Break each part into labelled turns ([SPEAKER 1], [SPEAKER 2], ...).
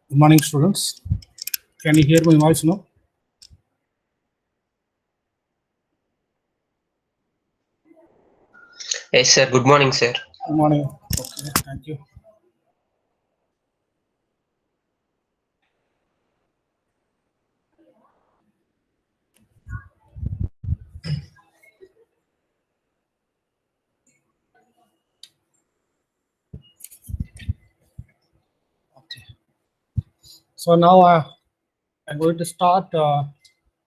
[SPEAKER 1] Good morning, students. Can you hear my voice now?
[SPEAKER 2] Yes, sir. Good morning, sir.
[SPEAKER 1] Good morning. Okay, thank you. Okay. So now I'm going to start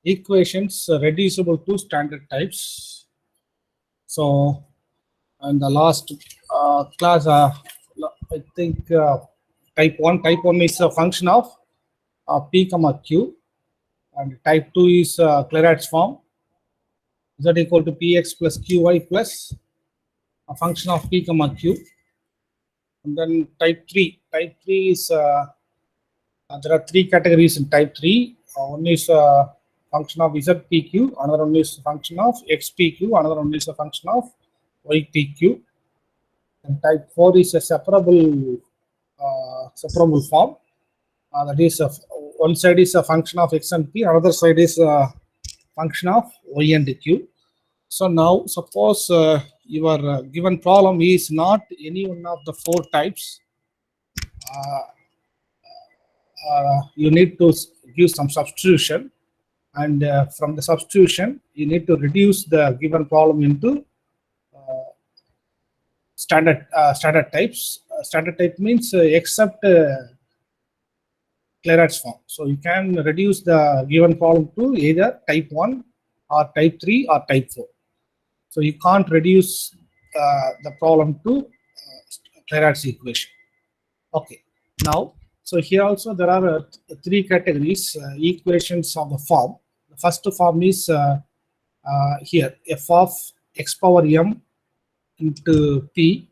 [SPEAKER 1] equations reducible to standard types. So in the last class, I think type 1. Type 1 is a function of p comma q, and type 2 is Clairaut's form. Z equal to px plus qy plus a function of p comma q. And then type 3. Type 3 is there are three categories in type 3. One is a function of ZPQ, another one is a function of XPQ, another one is a function of YPQ. And type 4 is a separable form. That is one side is a function of X and P, another side is a function of Y and Q. So now suppose your given problem is not any one of the four types. You need to give some substitution, and from the substitution you need to reduce the given problem into standard types. Standard type means except Clairaut's form. So you can reduce the given problem to either type 1 or type 3 or type 4. So you can't reduce the problem to Clairaut's equation. Okay. Now, so here also there are three categories equations of the form. The first form is here f of x power m into p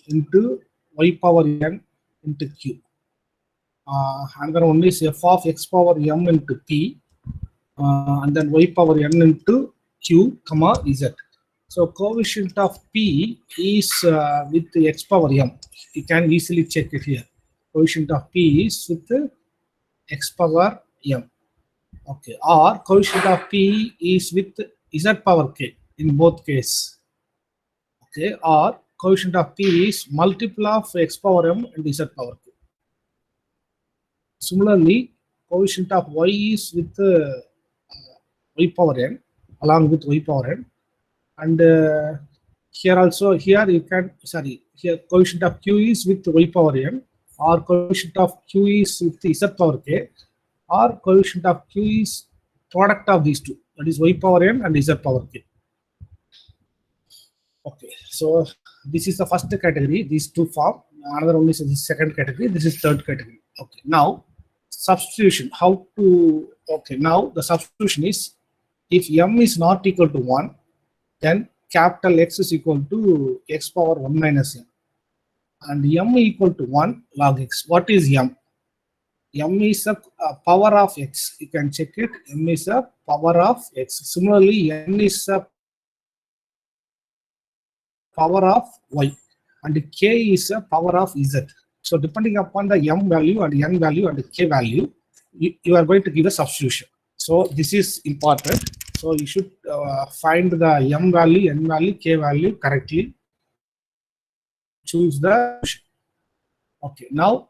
[SPEAKER 1] into y power n into q. Another one is f of x power m into p and then y power n into q comma z. So coefficient of p is with the x power m. You can easily check it here. Coefficient of p is with x power m. Okay, or coefficient of p is with z power k in both cases. Okay, or coefficient of p is multiple of x power m and z power k. Similarly, coefficient of y is with y power n along with y power n, and here also you can here coefficient of q is with y power n, or coefficient of q is with z power k, or coefficient of q is product of these two, that is y power n and z power k. Okay, so this is the first category, these two form. Another one is the second category, this is third category. Okay, now substitution, how to, okay, now the substitution is if m is not equal to 1, then capital X is equal to x power 1 minus m, and m equal to 1 log x. What is m? M is a power of x. You can check it. M is a power of x. Similarly, n is a power of y, and k is a power of z. So depending upon the m value and n value and k value, you are going to give a substitution. So this is important. So you should find the m value, n value, k value correctly. Choose the solution. Okay, now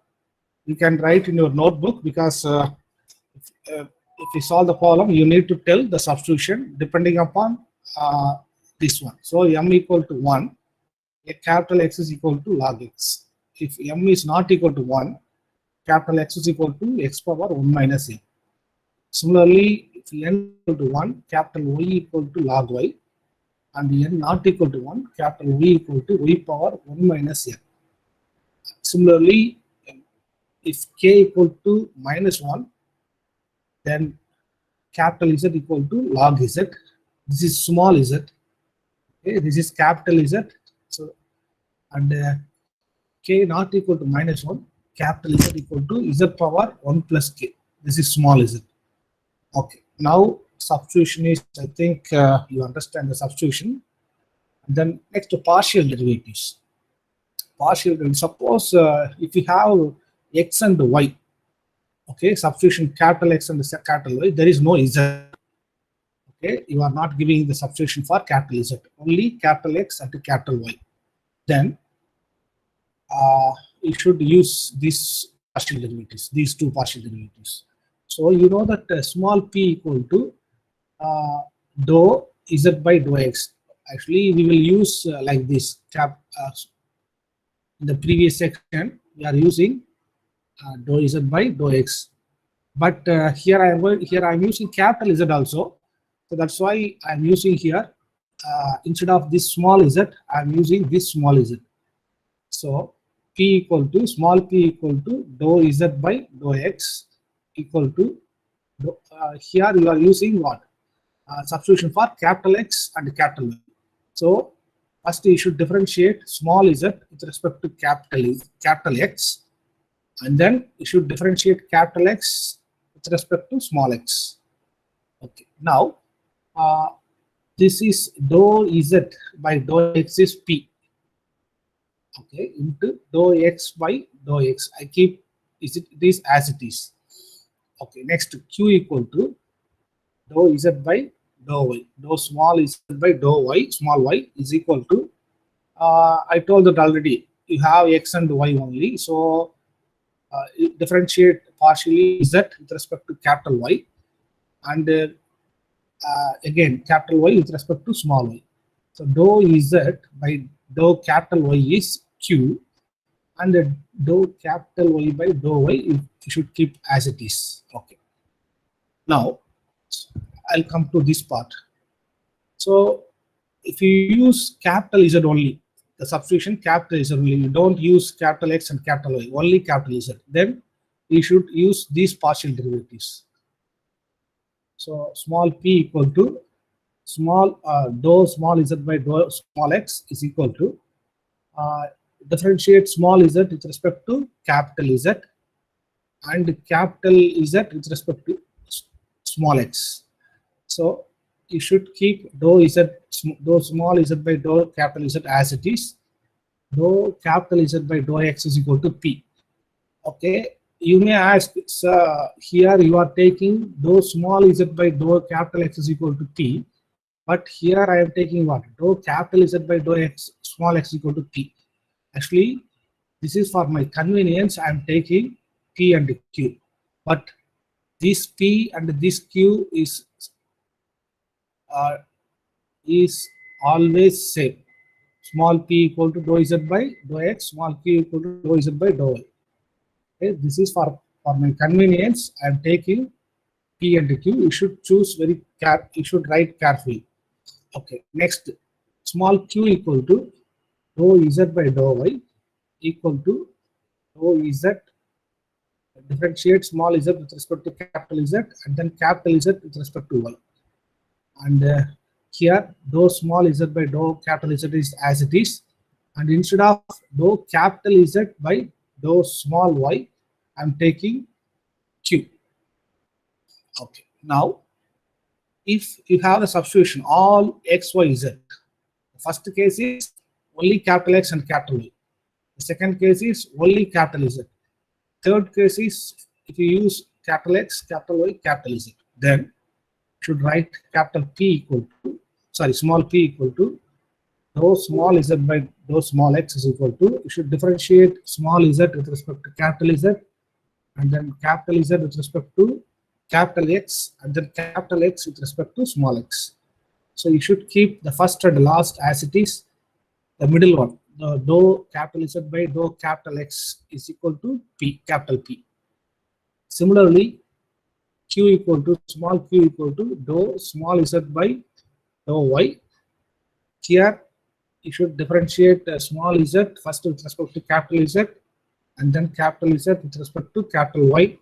[SPEAKER 1] you can write in your notebook, because if you solve the problem, you need to tell the substitution depending upon this one. So m equal to 1, a capital X is equal to log x. If m is not equal to 1, capital X is equal to x power 1 minus m. Similarly, if n equal to 1, capital Y equal to log y, and n not equal to 1, capital Y equal to y power 1 minus m. Similarly, if k equal to minus 1, then capital Z equal to log Z. This is small z. Okay, this is capital Z. So, and k not equal to minus 1, capital Z equal to Z power 1 plus k. This is small z. Okay, now substitution is, I think you understand the substitution. And then next to partial derivatives. Partial derivatives. Suppose if you have x and y, Okay, substitution capital X and capital Y, there is no Z. Okay, you are not giving the substitution for capital Z, only capital X and capital Y. Then you should use these partial derivatives, these two partial derivatives. So you know that small p equal to dou Z by dou X. Actually, we will use like this. In the previous section, we are using dou Z by dou X. But here I am using capital Z also. So that's why I'm using here, instead of this small z, I'm using this small z. So p equal to small p equal to dou z by dou x equal to, here you are using what? Substitution for capital X and capital Y. So first you should differentiate small z with respect to capital X, and then you should differentiate capital X with respect to small x. Okay, now this is dou z by dou x is p. Okay, into dou x by dou x. I keep this as it is. Okay, next q equal to dou z by dou y. Dou small z by dou y, small y is equal to, I told that already, you have x and y only. So differentiate partially z with respect to capital Y, and again capital Y with respect to small y. So dou z by dou capital Y is q, and dou capital Y by dou y you should keep as it is. Okay. Now I'll come to this part. So if you use capital Z only, the substitution capital Z only, you don't use capital X and capital Y, only capital Z, then you should use these partial derivatives. So small p equal to small dou small z by dou small x is equal to, differentiate small z with respect to capital Z and capital Z with respect to small x. So you should keep dou small z by dou capital Z as it is. Dou capital Z by dou x is equal to p. Okay, you may ask, here you are taking dou small z by dou capital X is equal to p, but here I am taking what? Dou capital Z by dou x small x is equal to p. Actually, this is for my convenience. I am taking p and q, but this p and this q is always same. Small p equal to dou z by dou x, small q equal to dou z by dou y. Okay, this is for my convenience. I am taking p and q. You should choose you should write carefully. Okay, next, small q equal to dou z by dou y equal to dou z, differentiate small z with respect to capital Z, and then capital Z with respect to y. And here dou small z by dou capital Z is as it is, and instead of dou capital Z by dou small y, I'm taking q. Okay, now if you have a substitution all x, y, z, the first case is only capital X and capital Y. The second case is only capital Z. Third case is if you use capital X, capital Y, capital Z, then you should write capital P equal to, small p equal to dou small z by dou small x is equal to, you should differentiate small z with respect to capital Z, and then capital Z with respect to capital X, and then capital X with respect to small x. So you should keep the first and last as it is. The middle one, the dou capital Z by dou capital X is equal to P, capital P. Similarly, Q equal to small q equal to dou small z by dou y. Here you should differentiate small z first with respect to capital Z, and then capital Z with respect to capital Y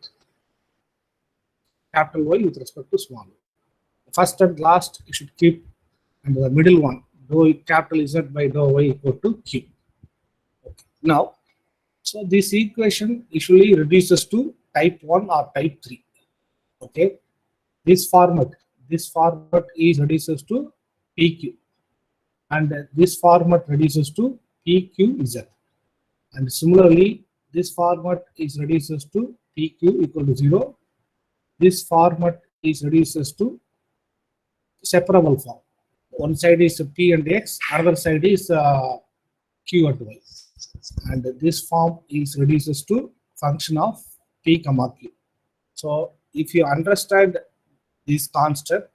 [SPEAKER 1] with respect to small y. First and last you should keep, and the middle one, dou capital Z by dou y equal to q. Okay. Now, so this equation usually reduces to type 1 or type 3. Okay, this format is reduces to PQ, and this format reduces to PQZ, and similarly this format is reduces to PQ equal to 0. This format is reduces to separable form. One side is P and X, another side is Q and Y. And this form is reduces to function of P comma Q. So if you understand this concept,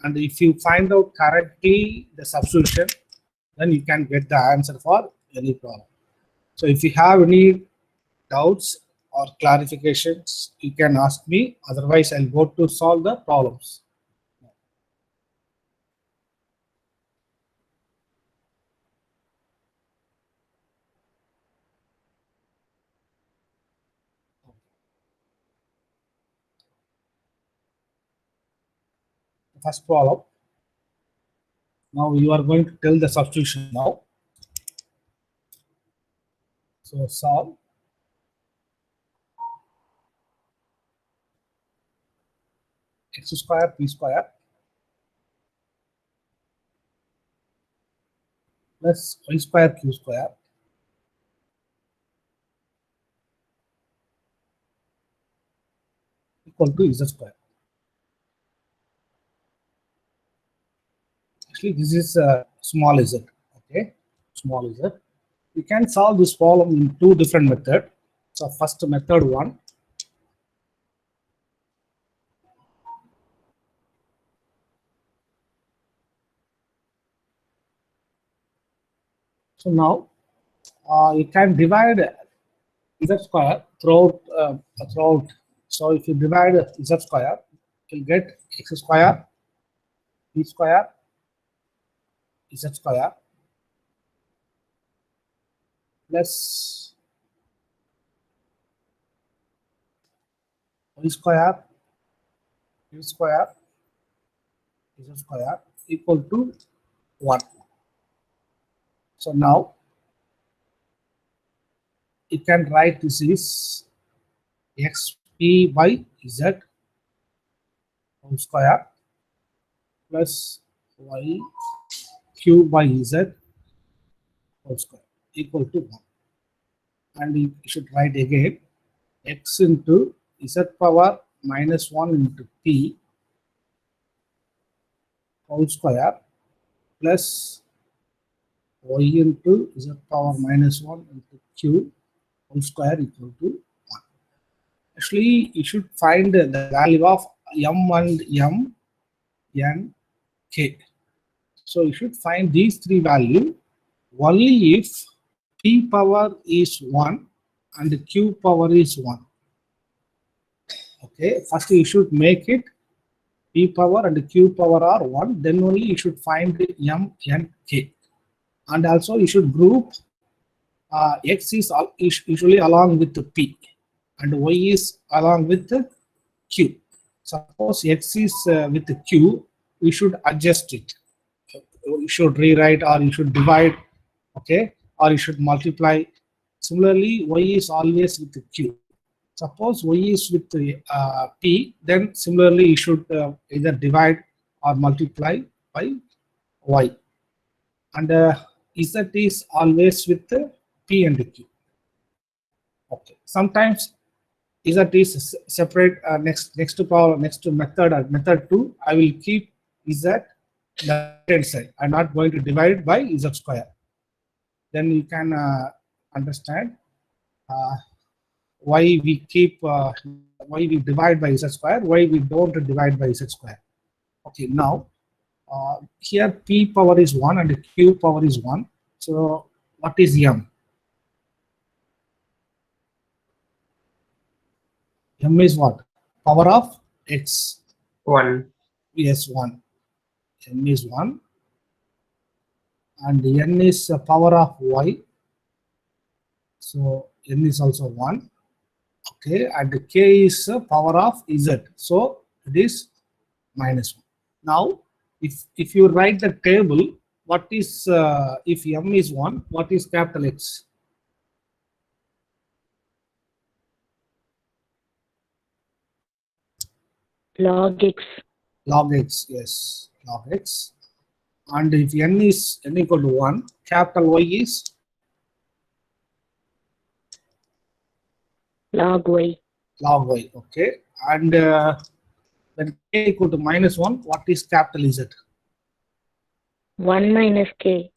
[SPEAKER 1] and if you find out correctly the substitution, then you can get the answer for any problem. So if you have any doubts or clarifications, you can ask me. Otherwise, I'll go to solve the problems. First problem. Now you are going to tell the substitution now. So solve. X square P square plus Y square Q square equal to Z square. Actually, this is small z. Okay, small z. We can solve this problem in two different methods. So first method one. So now you can divide z square throughout. So if you divide z square, you'll get x square, p square, z square plus y square, q square, z square equal to 1. So now you can write this is xp by z whole square plus y q by z whole square equal to 1. And you should write again x into z power minus 1 into p whole square plus y into z power minus 1 into q whole square equal to 1. Actually, you should find the value of m and m, n, k. So you should find these three values only if p power is 1 and q power is 1. Okay, first you should make it p power and q power are 1, then only you should find m, n, k. And also you should group x is usually along with the p and y is along with the q. Suppose x is with the q, we should adjust it. You should rewrite or you should divide, okay, or you should multiply. Similarly, y is always with the q. Suppose y is with the p, then similarly you should either divide or multiply by y. And z is always with the p and q. Okay. Sometimes z is separate. Next to method 2, I will keep z the right hand side. I'm not going to divide by z square. Then you can understand why we keep why we divide by z square, why we don't divide by z square. Okay, now here p power is 1 and q power is 1. So what is m? M is what? Power of x.
[SPEAKER 2] 1.
[SPEAKER 1] Yes, 1. M is 1. And n is power of y. So n is also 1. Okay, and k is power of z. So it is minus 1. Now, if you write the table, what is if m is 1, what is capital X?
[SPEAKER 3] Log x.
[SPEAKER 1] Log x, yes, log x. And if n is n equal to 1, capital Y is
[SPEAKER 2] log y.
[SPEAKER 1] Log y. Okay. And when k equal to -1, what is capital Z?
[SPEAKER 2] 1 minus k.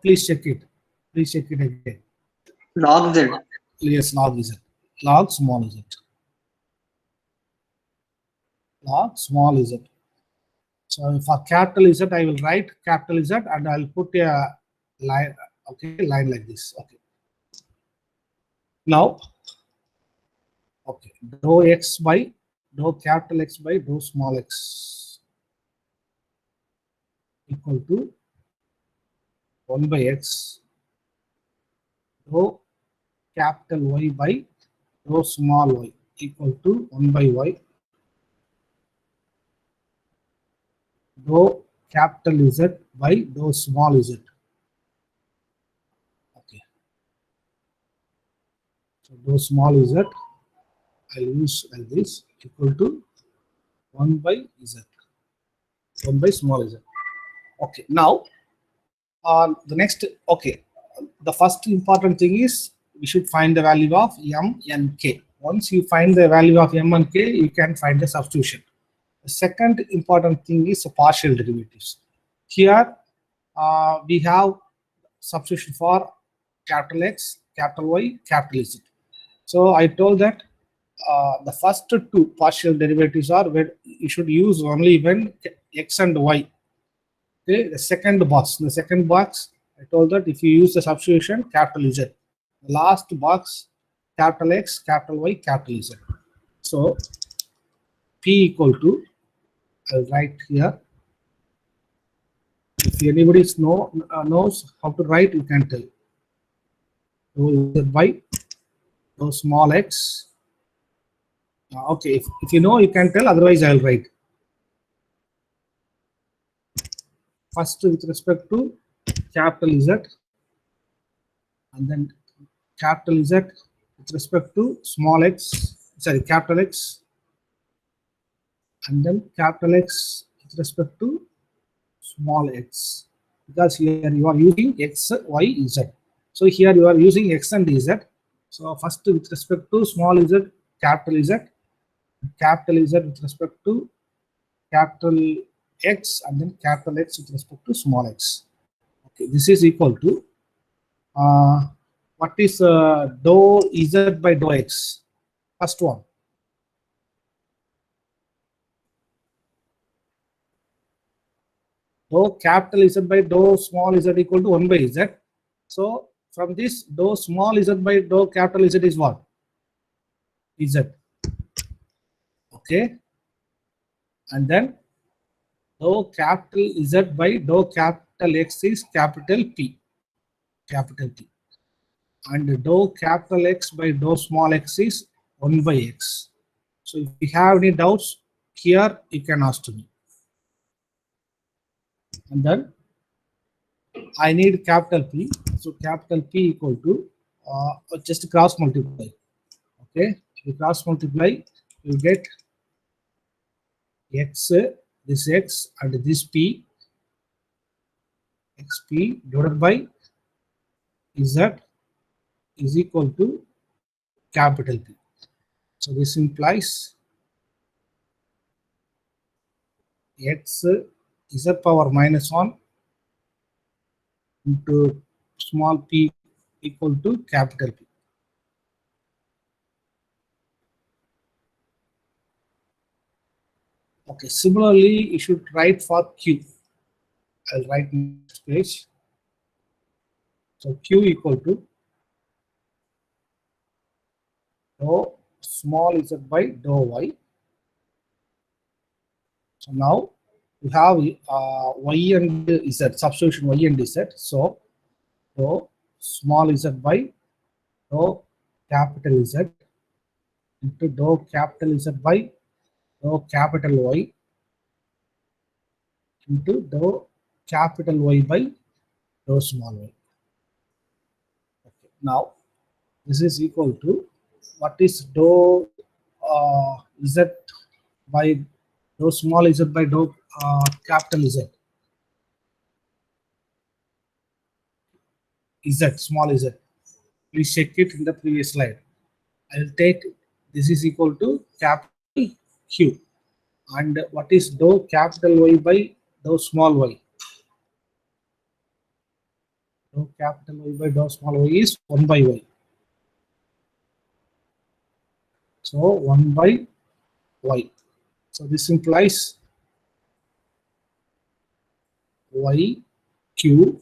[SPEAKER 1] Please check it. Please check it again.
[SPEAKER 3] Log Z.
[SPEAKER 1] Yes, log Z. Log small z. Log small z. So for capital Z, I will write capital Z and I'll put a line, okay, line like this. Okay. Now, okay, dou x by dou capital X by dou small x equal to 1 by x dou capital Y by dou small y equal to 1 by y dou capital Z by dou small z. Okay. So dou small z, I'll use like this equal to 1 by z, 1 by small z. Okay. Now, the next, okay, the first important thing is we should find the value of m and k. Once you find the value of m and k, you can find the substitution. The second important thing is partial derivatives. Here we have substitution for capital X, capital Y, capital Z. So I told that the first two partial derivatives are where you should use only when x and y. Okay, the second box, I told that if you use the substitution capital Z. The last box, capital X, capital Y, capital Z. So P equal to, I'll write here. If anybody knows how to write, you can tell. Dou Z by dou small x. Okay, if you know, you can tell. Otherwise, I'll write. First, with respect to capital Z, and then capital Z with respect to small x, sorry, capital X, and then capital X with respect to small x, because here you are using x, y, z. So here you are using x and z. So first with respect to small z, capital Z with respect to capital X, and then capital X with respect to small x. Okay, this is equal to what is dou z by dou x? First one. Dou capital Z by dou small z equal to 1 by z. So from this, dou small z by dou capital Z is what? Z. Okay. And then dou capital Z by dou capital X is capital P. Capital P. And dou capital X by dou small x is 1 by x. So if you have any doubts, here you can ask to me. And then I need capital P. So capital P equal to just cross multiply. Okay, you cross multiply, you get x, this x, and this p, xp divided by z is equal to capital P. So this implies x z power -1 into small p equal to capital P. Okay, similarly, you should write for Q. I'll write next page. So Q equal to dou small z by dou y. So now we have y and z, substitution y and z. So dou small z by dou capital Z into dou capital Z by dou capital Y into dou capital Y by dou small y. Okay. Now this is equal to what is dou Z by dou small z by dou capital Z. Z, small z. Please check it in the previous slide. I'll take this is equal to capital Q. And what is dou capital Y by dou small y? Dou capital Y by dou small y is 1 by y. So 1 by y. So this implies y q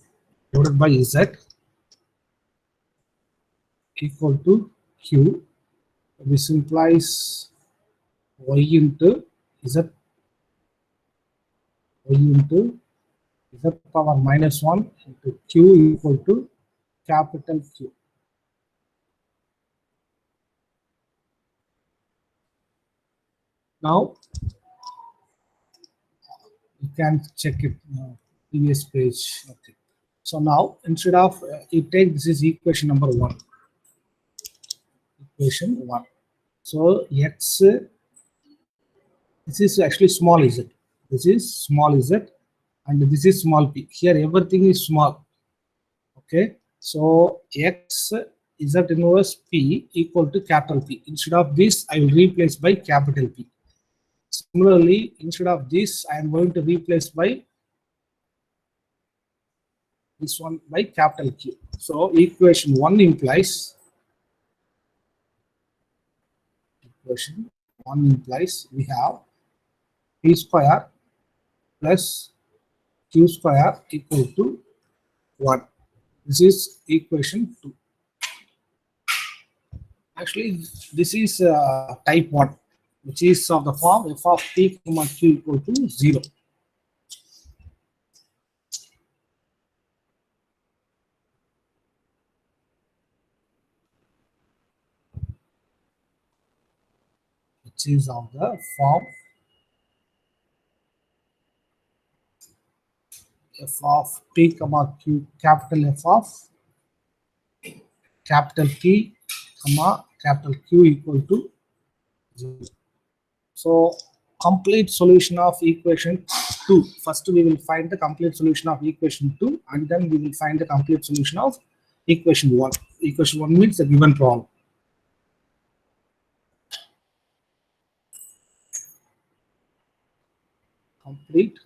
[SPEAKER 1] divided by z equal to q. This implies y into z into z power minus 1 into q equal to capital Q. Now you can check it previous page. Okay. So now instead of you take this is equation number 1. Equation 1. So x this is actually small z. This is small z and this is small p. Here everything is small. Okay. So x z inverse p equal to capital P. Instead of this, I will replace by capital P. Similarly, instead of this, I am going to replace by this one by capital Q. So equation 1 implies we have P square plus Q square equal to 1. This is equation 2. Actually, this is type 1, which is of the form f of p comma q equal to 0. Which is of the form f of p comma q, capital F of capital P comma capital Q equal to 0. So complete solution of equation 2. First we will find the complete solution of equation 2 and then we will find the complete solution of equation 1. Equation 1 means the given problem. Complete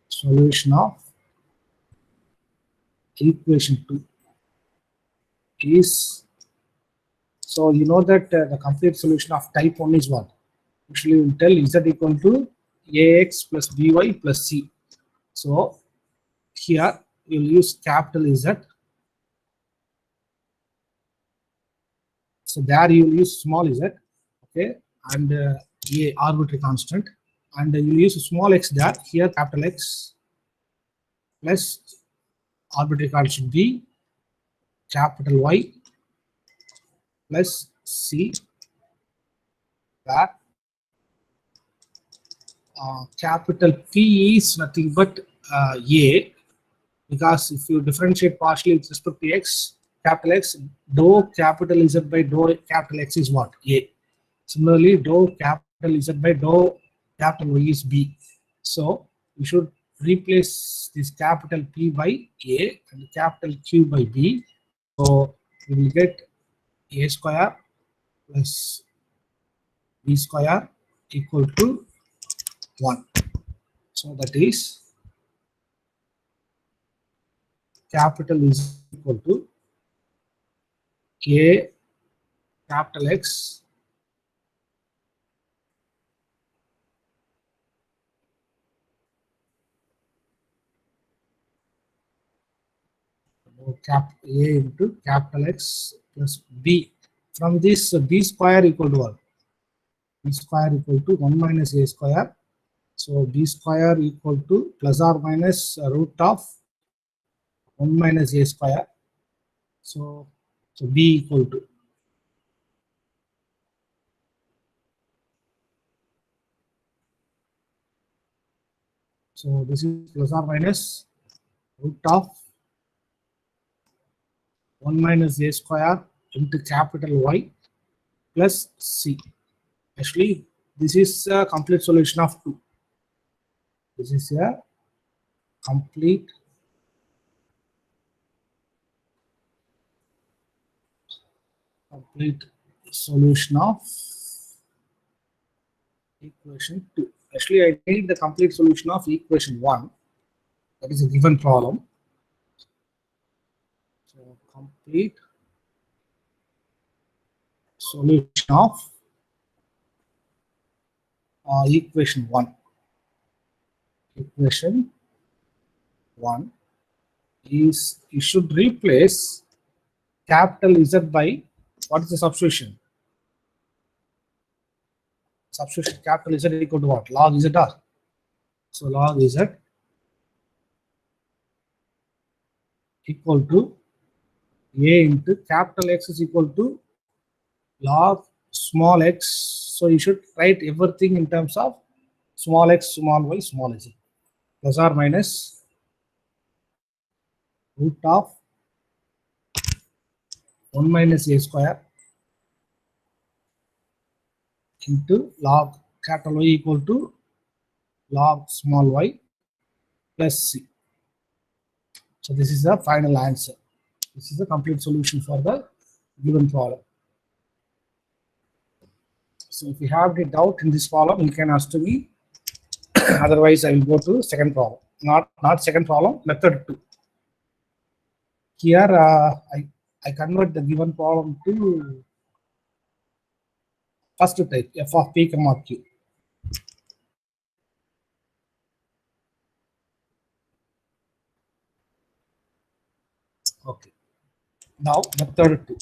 [SPEAKER 1] solution of equation 2 is, so you know that the complete solution of type 1 is what? Usually we will tell z equal to ax plus by plus c. So here we will use capital Z. So there you will use small z, okay, and a arbitrary constant, and you will use small x there. Here capital X plus arbitrary constant b, capital Y plus c, where capital P is nothing but a, because if you differentiate partially with respect to x, capital X, dou capital Z by dou capital X is what? A. Similarly, dou capital Z by dou capital Y is B. So we should replace this capital P by A and capital Q by B. So we will get A square plus B square equal to 1. So that is capital is equal to A capital X cap A into capital X plus B. From this B square equal to what? B square equal to 1 minus A square. So B square equal to plus or minus root of 1 minus A square. So B equal to, so this is plus or minus root of 1 minus A square into capital Y plus C. Actually, this is a complete solution of 2. This is a complete solution of equation 2. Actually, I need the complete solution of equation 1. That is a given problem. So complete solution of equation 1. Equation 1 is, you should replace capital Z by, what is the substitution? Substitution capital Z equal to what? Log ZR. So log Z equal to A into capital X is equal to log small x. So you should write everything in terms of small x, small y, small z, plus or minus root of 1 minus a square into log capital Y equal to log small y plus c. So this is the final answer. This is the complete solution for the given problem. So if you have any doubt in this problem, you can ask to me. Otherwise, I will go to second problem. Not second problem, method 2. Here, I convert the given problem to first type, f of p comma q. Okay. Now, method 2.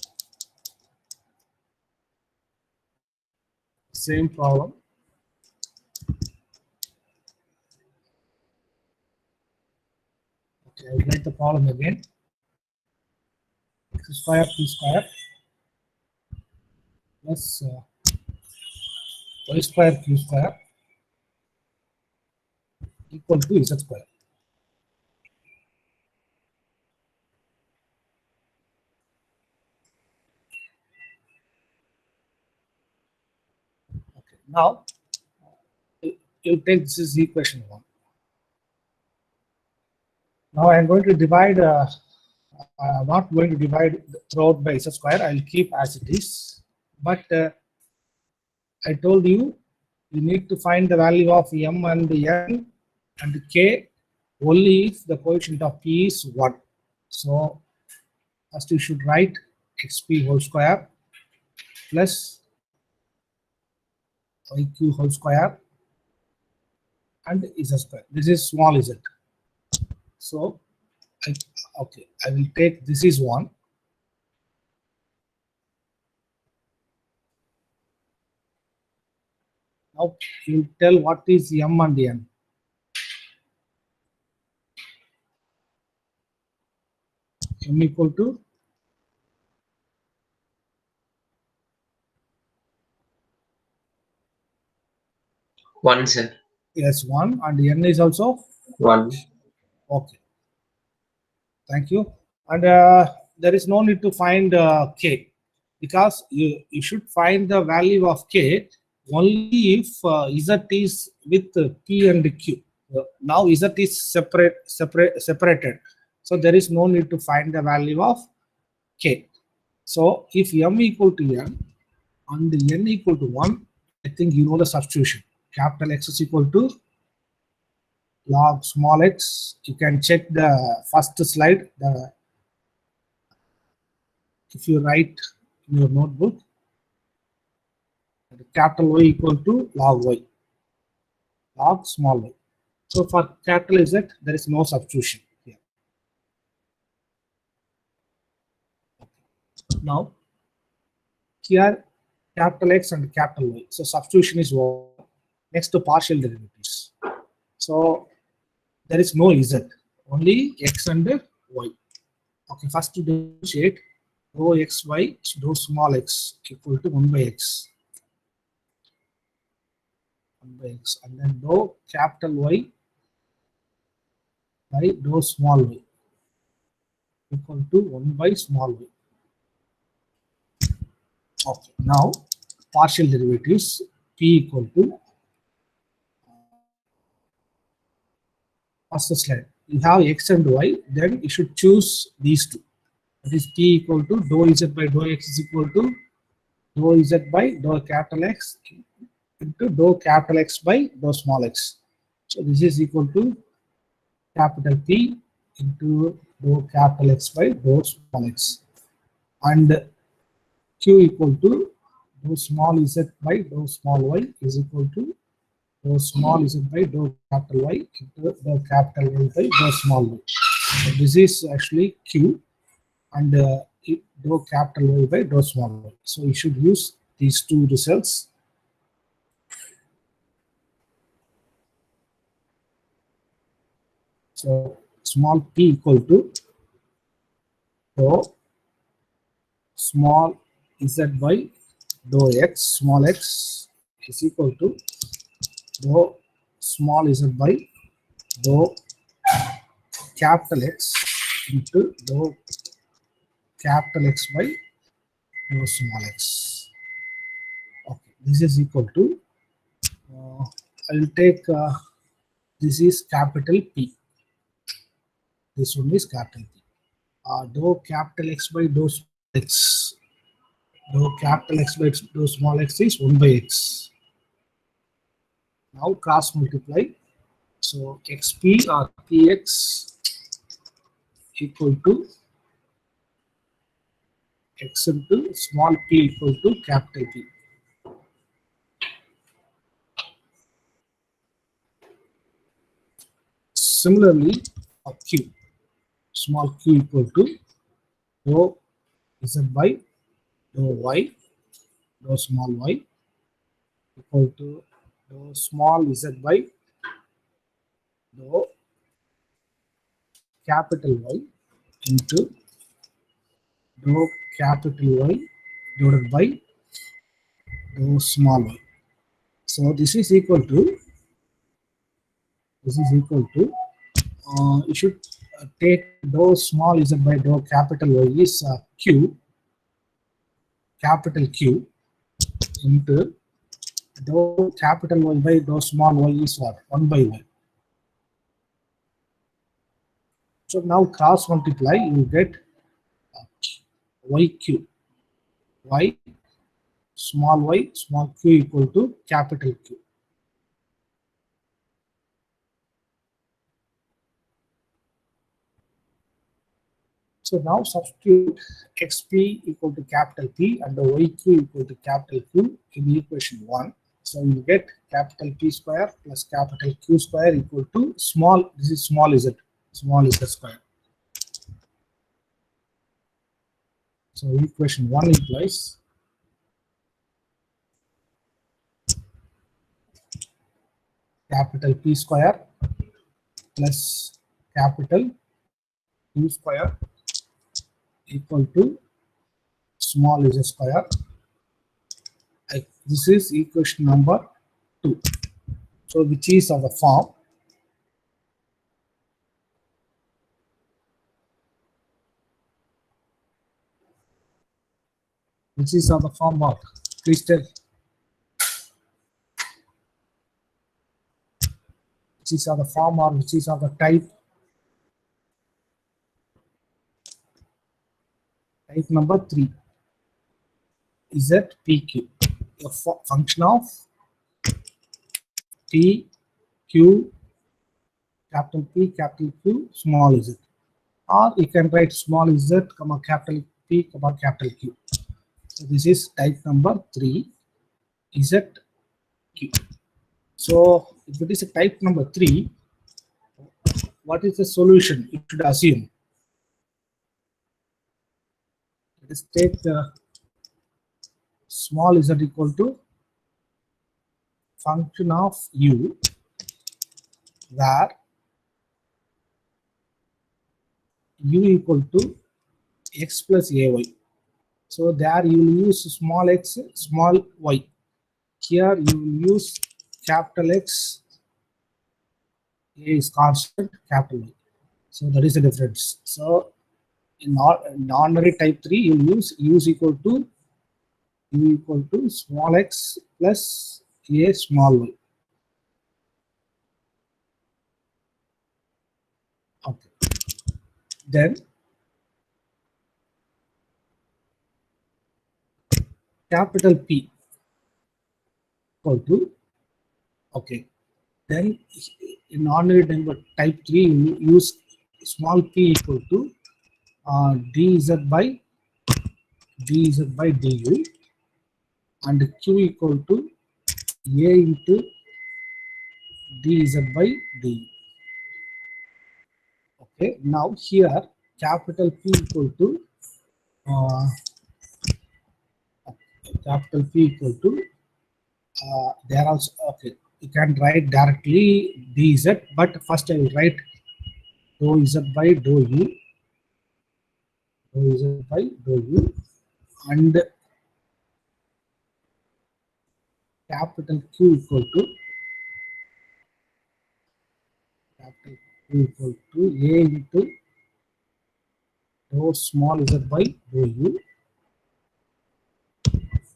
[SPEAKER 1] Same problem. Okay, I will write the problem again. X square p square plus y square q square equal to z square. Okay. Now, you take this is equation 1. Now I am going to divide. I'm not going to divide throughout by z square. I will keep as it is. But I told you, you need to find the value of m and n and k only if the coefficient of p is 1. So first you should write xp whole square plus yq whole square and z square. This is small z. So okay, I will take this is 1. Now you tell what is m and n. M equal to
[SPEAKER 2] 1, sir.
[SPEAKER 1] yes 1 and n is also
[SPEAKER 2] 1.
[SPEAKER 1] okay. Thank you. And there is no need to find k, because you should find the value of k only if z is with p and q. Now z is separated, so there is no need to find the value of k. So if m equal to n and n equal to 1, I think you know the substitution. Capital X is equal to log small x. You can check the first slide. If you write in your notebook, capital Y equal to log y, log small y. So for capital Z, there is no substitution here. Now, here capital X and capital Y. So substitution is over. Next to partial derivatives. So there is no Z, only X and Y. Okay, first to differentiate rho xy, rho small x equal to 1 by x. 1 by x, and then rho capital Y by rho small y equal to 1 by small y. Okay, now partial derivatives p equal to first slide. You have x and y, then you should choose these two. That is p equal to dou z by dou x is equal to dou z by dou capital X into dou capital X by dou small x. So this is equal to capital P into dou capital X by dou small x, and Q equal to dou small z by dou small y is equal to dou small z by dou capital Y into dou capital Y by dou small y. So this is actually Q, and dou capital Y by dou small y. So you should use these two results. So small p equal to dou small z by dou x small x is equal to dou small z by dou capital X into dou capital X by dou small x. Okay, this is equal to, I will take, this is capital P. This one is capital P. Dou capital X by dou small x. Dou capital X by dou small x is 1 by x. Now cross multiply. So xp or px equal to x into small p equal to capital P. Similarly, for q, small q equal to dou z by dou y, dou small y equal to dou small z by dou capital Y into dou capital Y divided by dou small y. So this is equal to, you should take dou small z by dou capital Y is q, capital Q into dou capital Y by dou small y is what? 1 by y. So now cross multiply, you will get yq, y small q equal to capital Q. So now substitute xp equal to capital P and the yq equal to capital Q in equation 1. So you get capital P square plus capital Q square equal to small, this is small z square. So equation 1 implies capital P square plus capital Q square equal to small z square. This is equation number 2. So which is of the form, of, please tell, which is of the form or which is of the type number 3. Is that PQ, a function of P, Q, capital P, capital Q, small z. Or you can write small z, comma capital P, comma capital Q. So this is type number 3, ZQ. So if it is a type number 3, what is the solution? You should assume. Let us take the small z equal to function of u, where u equal to x plus ay. So there you will use small x, small y. Here you will use capital X, A is constant, capital Y. So that is the difference. So in ordinary type 3, you will use u is equal to small x plus A small y. Okay. Then capital P equal to, okay, then in ordinary number type 3, you use small p equal to dz by du, and q equal to a into dz by du. Okay, now here capital P equal to uh, capital P equal to there also, okay, you can write directly dz, but first I will write dou z by dou u, dou z by dou u, and capital Q equal to capital Q equal to a into dou small z by dou u.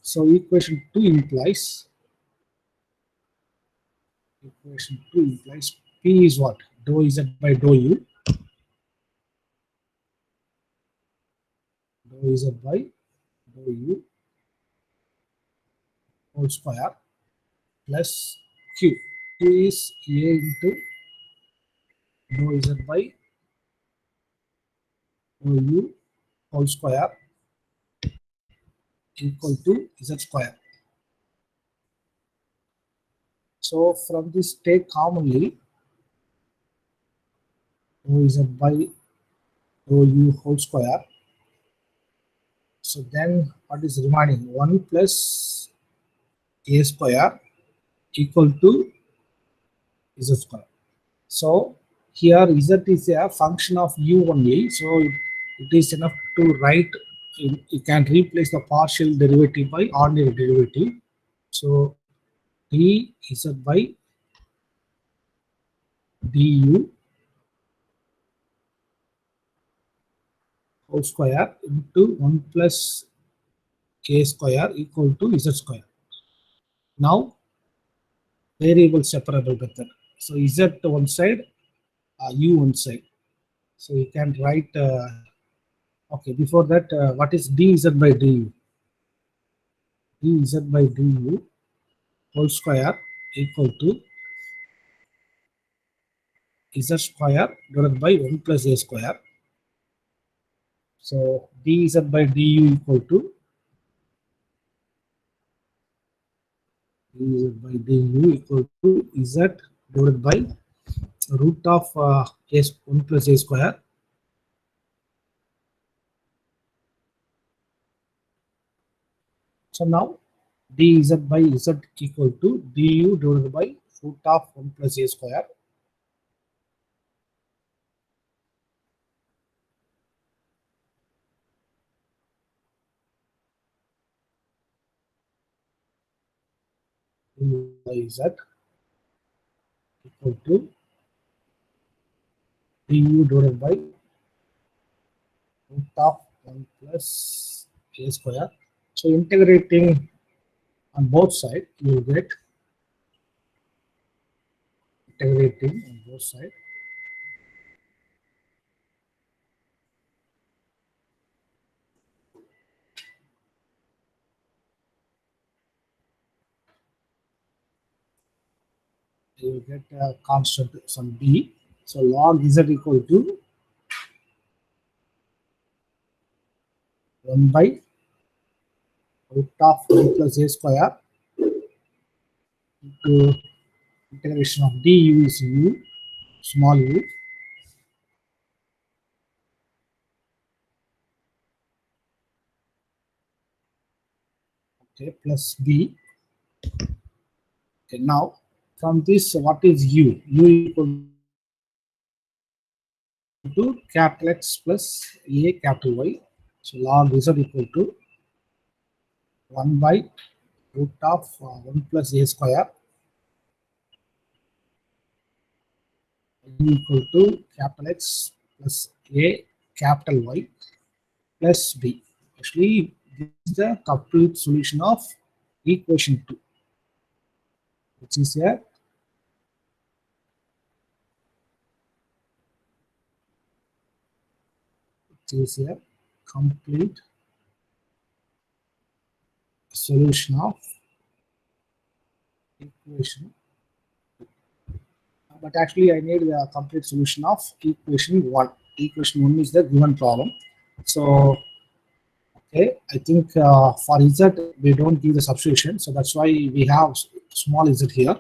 [SPEAKER 1] So equation 2 implies P is what? Dou z by dou u, dou z by dou u whole square plus Q. Q is a into dou z by dou u whole square equal to z square. So from this take commonly dou z by dou u whole square. So then what is remaining? 1 plus a square equal to z square. So here z is a function of u only. So it is enough to write. You can replace the partial derivative by ordinary derivative. So dz by du whole square into 1 plus a square equal to z square. Now variable separable method. So z one side, u one side. So you can write, okay, before that, what is dz by du? Dz by du whole square equal to z square divided by 1 plus a square. So dz by du equal to z divided by root of 1 plus a square. So now dz by z equal to du divided by root of 1 plus a square. Du by z equal to du divided by root of 1 plus a square. So integrating on both sides, you will get integrating on both sides. You will get a constant some b. So log z equal to 1 by root of 1 plus a square into integration of du is u, small u, okay, plus b. Okay, now from this, what is u? U equal to capital X plus a capital Y. So log z equal to 1 by root of 1 plus a square equal to capital X plus a capital Y plus b. Actually, this is the complete solution of equation 2, which is a complete solution of equation, but actually I need the complete solution of equation 1. Equation 1 is the given problem. So okay, I think for z we don't give the substitution, so that's why we have small z here.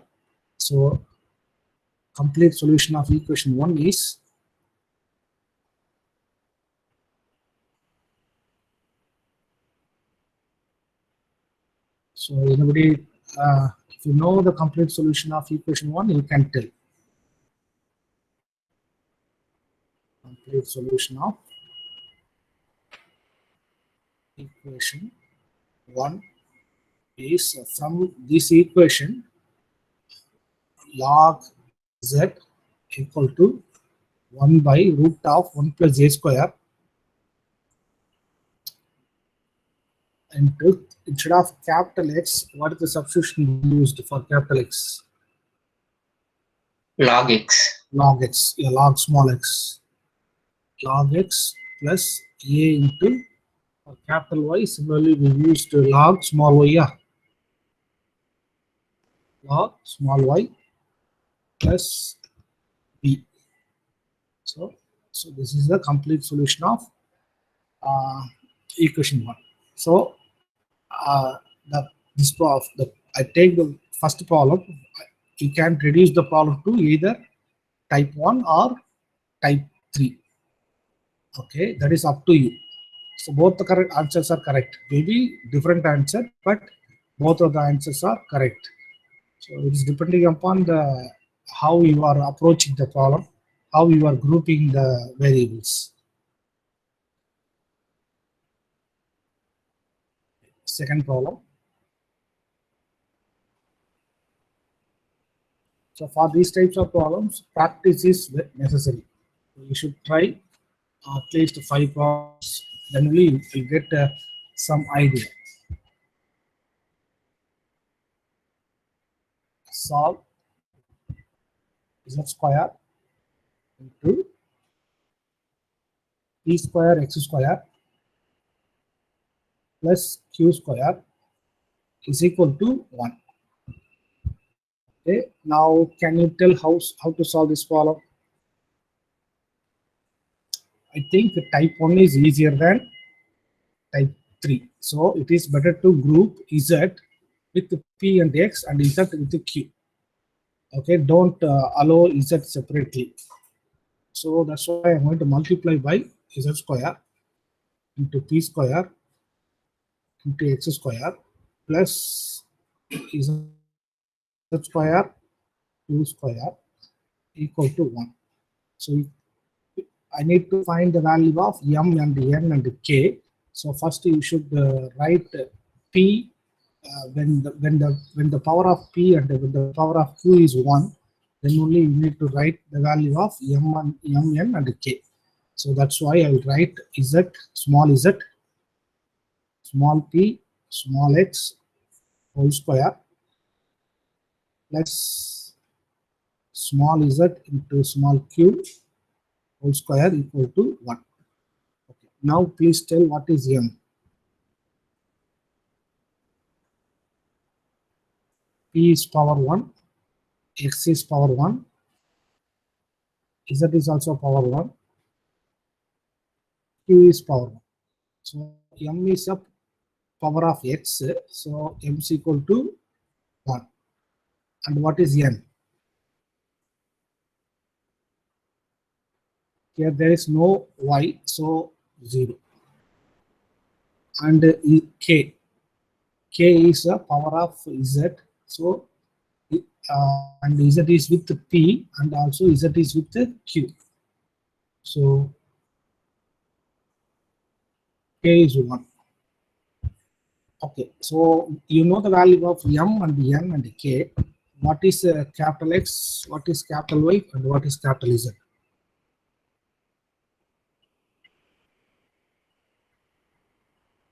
[SPEAKER 1] So complete solution of equation 1 is so anybody if you know the complete solution of equation 1, you can tell. Complete solution of equation 1 is from this equation log z equal to 1 by root of 1 plus a square into, instead of capital X, what is the substitution used for capital X?
[SPEAKER 2] Log x.
[SPEAKER 1] Log x, yeah, log small x. Log x plus a into for capital Y. Similarly, we used log small y, yeah. Log small y plus b. So this is the complete solution of equation 1. So I take the first problem. You can reduce the problem to either type 1 or type 3. Okay, that is up to you. So both the correct answers are correct. Maybe different answer, but both of the answers are correct. So it is depending upon the how you are approaching the problem, how you are grouping the variables. Second problem. So for these types of problems, practice is necessary. You should try at least 5 problems, then we will get some idea. Solve z square into p square x square plus q square is equal to 1. Okay, now can you tell how to solve this problem? I think type 1 is easier than type 3. So it is better to group z with p and x and z with q. Okay, don't allow z separately. So that's why I'm going to multiply by z square into p square into x square plus z square 2 square equal to 1. So I need to find the value of m and n and k. So first you should write p when the power of p and when the power of q is 1, then only you need to write the value of m, n and k. So that's why I will write z, small p, small x whole square plus small z into small q whole square equal to 1. Okay. Now please tell what is m. P is power 1, x is power 1, z is also power 1, q is power 1. So m is a power of x, so m is equal to 1. And what is n? Here there is no y, so 0. And k is a power of z, so and z is with p and also z is with q. So k is 1. Okay, so you know the value of m and n and k. What is capital X, what is capital Y, and what is capital Z?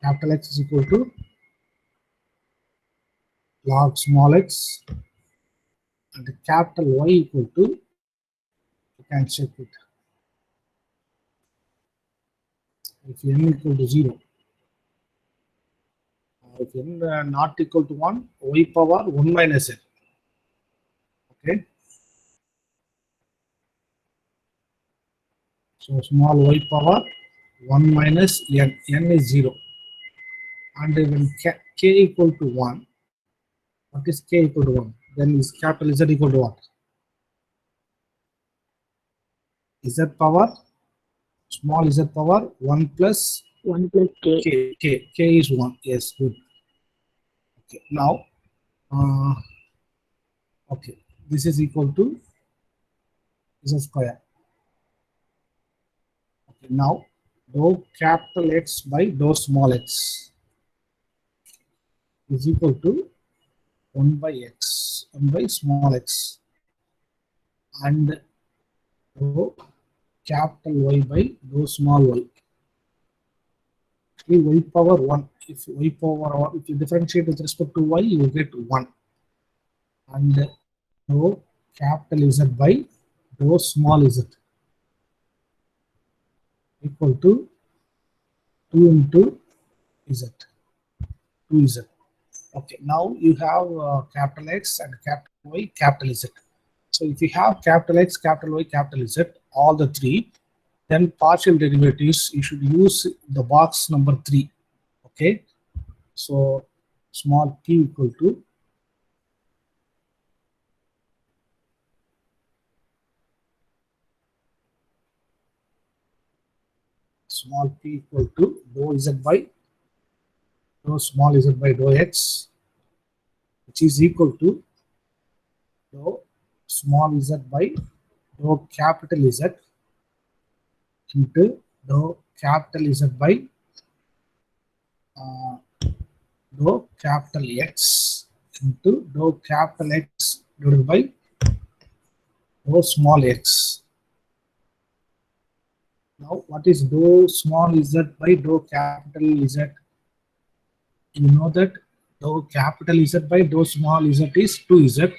[SPEAKER 1] Capital X is equal to log small x, and capital Y equal to, you can check it. If n equal to 0, if if n not equal to 1, y power 1 minus n. Okay. So small y power 1 minus n. N is 0. And when k equal to 1, what is k equal to 1? Then is capital Z equal to what? Z power, small z power 1 plus
[SPEAKER 3] 1 plus k.
[SPEAKER 1] k is 1. Yes, good. Okay, now, okay, this is equal to z square. Okay, now, dou capital X by dou small x is equal to 1 by x, 1 by small x, and dou capital Y by dou small y. Y power 1. If y power 1, if you differentiate with respect to y, you will get 1. And dou capital Z by dou small z equal to 2 into z, 2z. Okay, now you have capital X and capital Y, capital Z. So if you have capital X, capital Y, capital Z, all the three, then partial derivatives, you should use the box number 3. Okay, so small p equal to small p equal to dou z by dou small z by dou x, which is equal to dou small z by dou capital Z into dou capital Z by dou capital X into dou capital X divided by dou small x. Now, what is dou small z by dou capital Z? You know that dou capital Z by dou small z is 2z,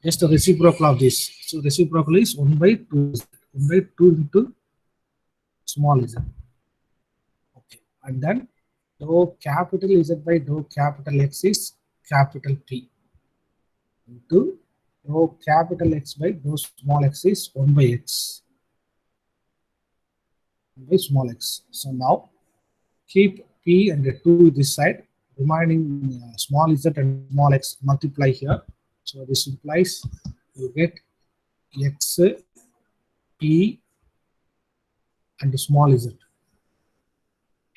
[SPEAKER 1] just the reciprocal of this. So, reciprocal is 1 by 2z, 1 by 2 into small z. Okay, and then dou capital Z by dou capital X is capital P into dou capital X by dou small x is 1 by x, 1 by small x. So now keep P and 2 this side, remaining small z and small x multiply here. So this implies you get x P and small z.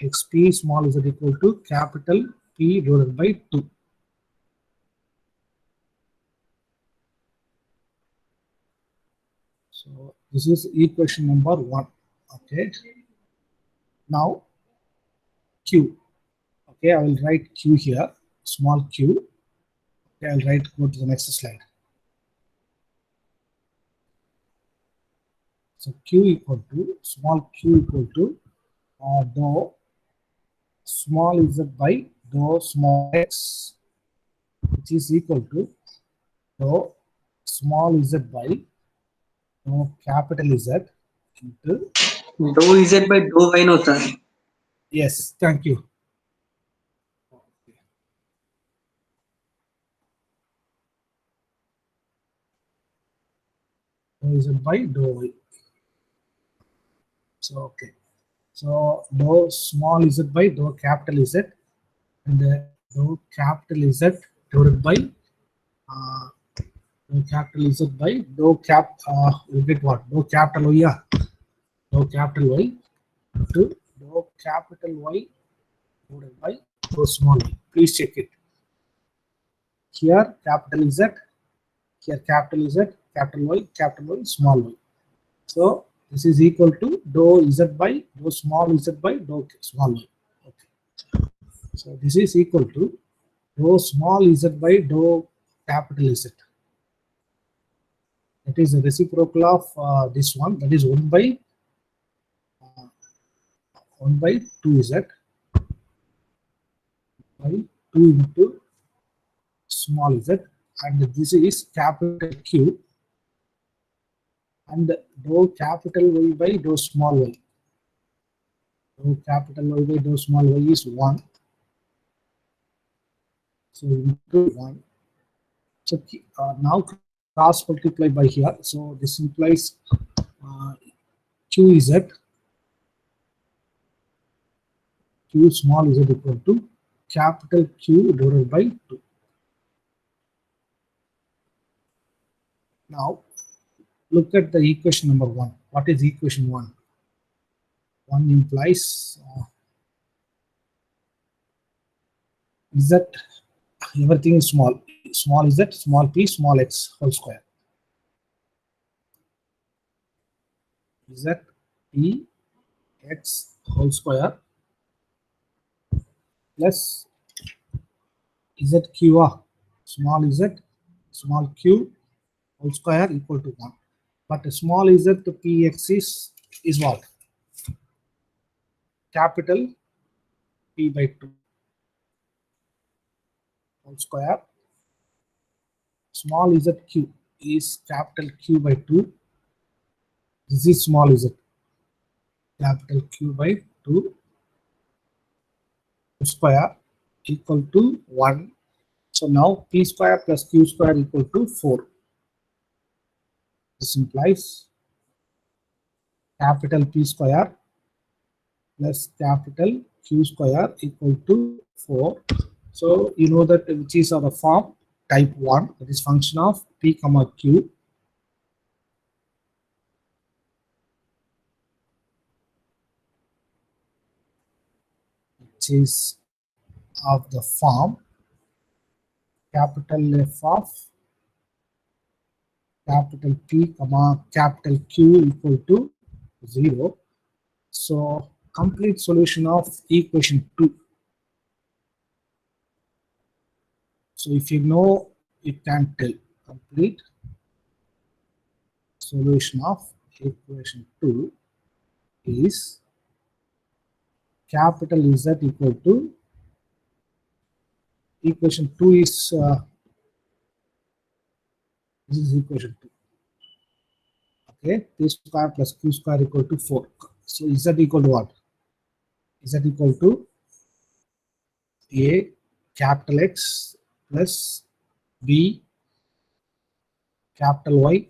[SPEAKER 1] xp small z equal to capital P divided by 2. So this is equation number 1. Okay. Now Q. Okay, I will write Q here, small q. Okay, I'll write, go to the next slide. So Q equal to, small q equal to dou small z by dou small x, which is equal to dou small z by dou capital Z into,
[SPEAKER 4] dou z by dou y no sir.
[SPEAKER 1] yes, thank you. Dou z by dou y. So okay. So dou small z by dou capital Z and dou capital Z divided by dou capital Z by dou cap, you get what? Dou capital Y, yeah. Dou capital Y to dou capital Y divided by dou small y. Please check it. Here capital Z, here capital Z, capital Y, small y. So this is equal to dou Z by dou small z by dou small y. Okay. So this is equal to dou small z by dou capital Z. That is the reciprocal of this one. That is 1 by 2z by 2 into small z, and this is capital Q and dou capital Y by dou small y. Dou capital Y by dou small y is 1. So into 1. So now cross multiply by here. So this implies q small z equal to capital Q divided by 2. Now look at the equation number 1. What is equation 1? 1 implies z, everything is small. Small z, small p, small x whole square. Z p x whole square plus zq, small z, small q whole square equal to 1. But small z to px is what? Capital P by 2 whole square. Small zq is capital Q by 2. This is small z, capital Q by 2 square equal to 1. So now P square plus Q square equal to 4. This implies capital P square plus capital Q square equal to 4. So you know that which is of the form type 1, that is function of P comma Q. Which is of the form capital F of capital P comma capital Q equal to 0. So complete solution of equation 2. So if you know, you can tell. Complete solution of equation 2 is capital Z equal to, equation 2 is this is equation 2. Okay, P square plus Q square equal to 4. So Z equal to what? Z equal to A capital X plus B capital Y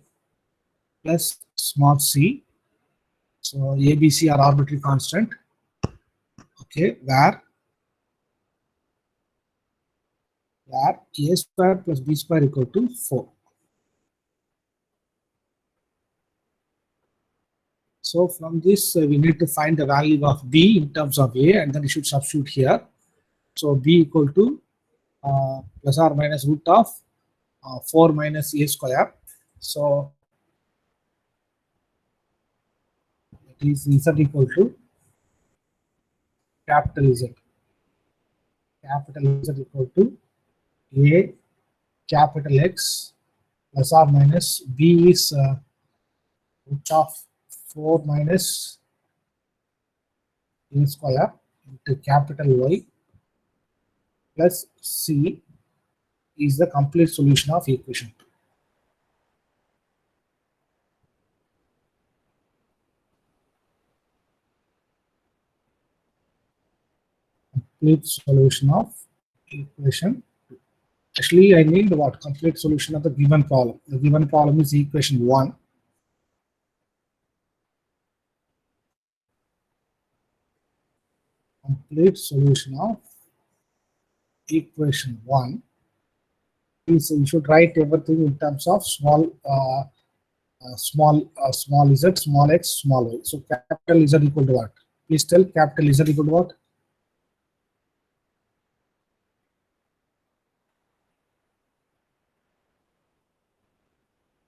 [SPEAKER 1] plus small c. So A, B, C are arbitrary constant. Okay, where A square plus B square equal to 4. So from this we need to find the value of B in terms of A, and then we should substitute here. So B equal to plus or minus root of 4 minus A square. So it is Z equal to capital Z. Capital Z equal to A capital X plus or minus B is root of 4 minus A square into capital Y plus C is the complete solution of equation 2. Complete solution of equation 2. Actually, I need what? Complete solution of the given problem. The given problem is equation 1. Complete solution of equation 1 is, you should write everything in terms of small z, small x, small y. So capital Z equal to what? Please tell, capital Z equal to what?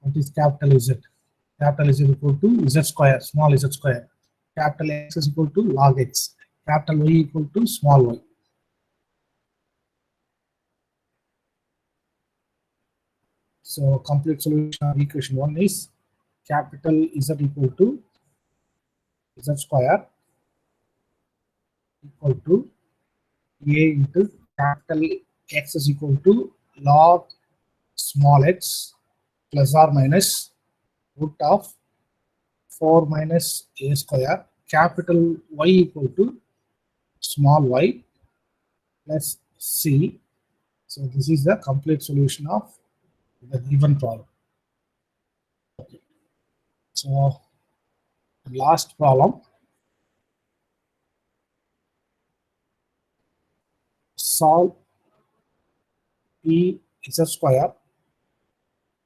[SPEAKER 1] What is capital Z? Capital Z equal to Z square, small z square. Capital X is equal to log x. Capital Y equal to small y. So complete solution of equation 1 is capital Z equal to Z square equal to A into capital X is equal to log small x plus or minus root of 4 minus A square. Capital Y equal to small y plus C. So this is the complete solution of the given problem. Okay. So last problem. Solve p z square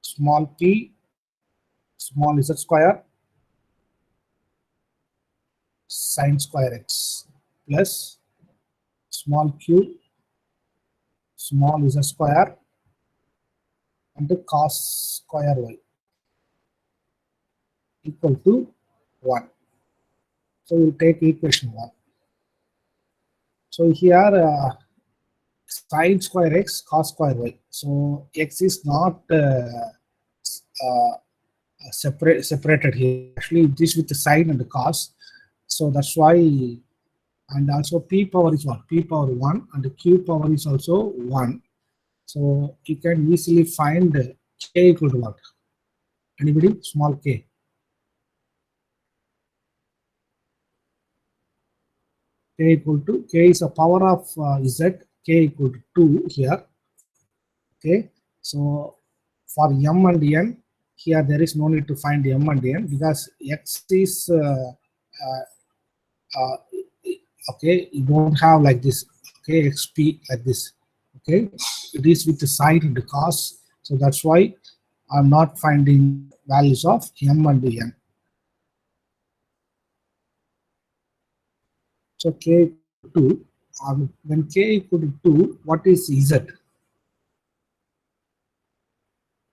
[SPEAKER 1] small p small z square sine square x plus small q small z square and cos square y equal to 1. So we'll take equation 1. So here sine square x cos square y. So x is not separated here. Actually, it is with the sine and the cos. So that's why, and also p power is what? P power 1 and the q power is also 1. So you can easily find k equal to what? Anybody? Small k. K equal to, k is a power of z, k equal to 2 here. Okay, so for m and n, here there is no need to find m and n because x is okay, you don't have like this, okay, xp like this, okay, it is with the sine and the cos, so that's why I'm not finding values of m and n. So k equal to 2, when k equal to 2, what is z?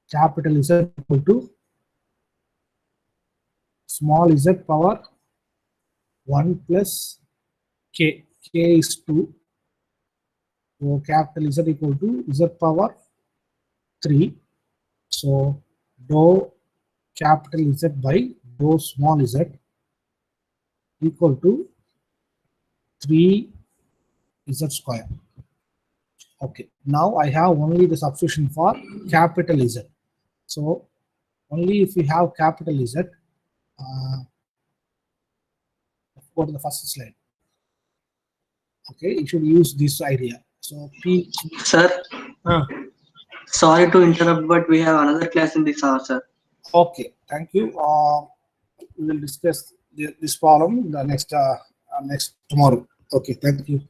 [SPEAKER 1] Capital Z equal to small z power 1 plus k. K is 2. So capital Z equal to Z power 3. So dou capital Z by dou small z equal to 3 z square. Okay, now I have only the substitution for capital Z. So only if we have capital Z, go to the first slide. Okay, you should use this idea. So P.
[SPEAKER 4] Sir, sorry to interrupt, but we have another class in this hour, sir.
[SPEAKER 1] Okay, thank you. We will discuss this problem the next tomorrow. Okay, thank you.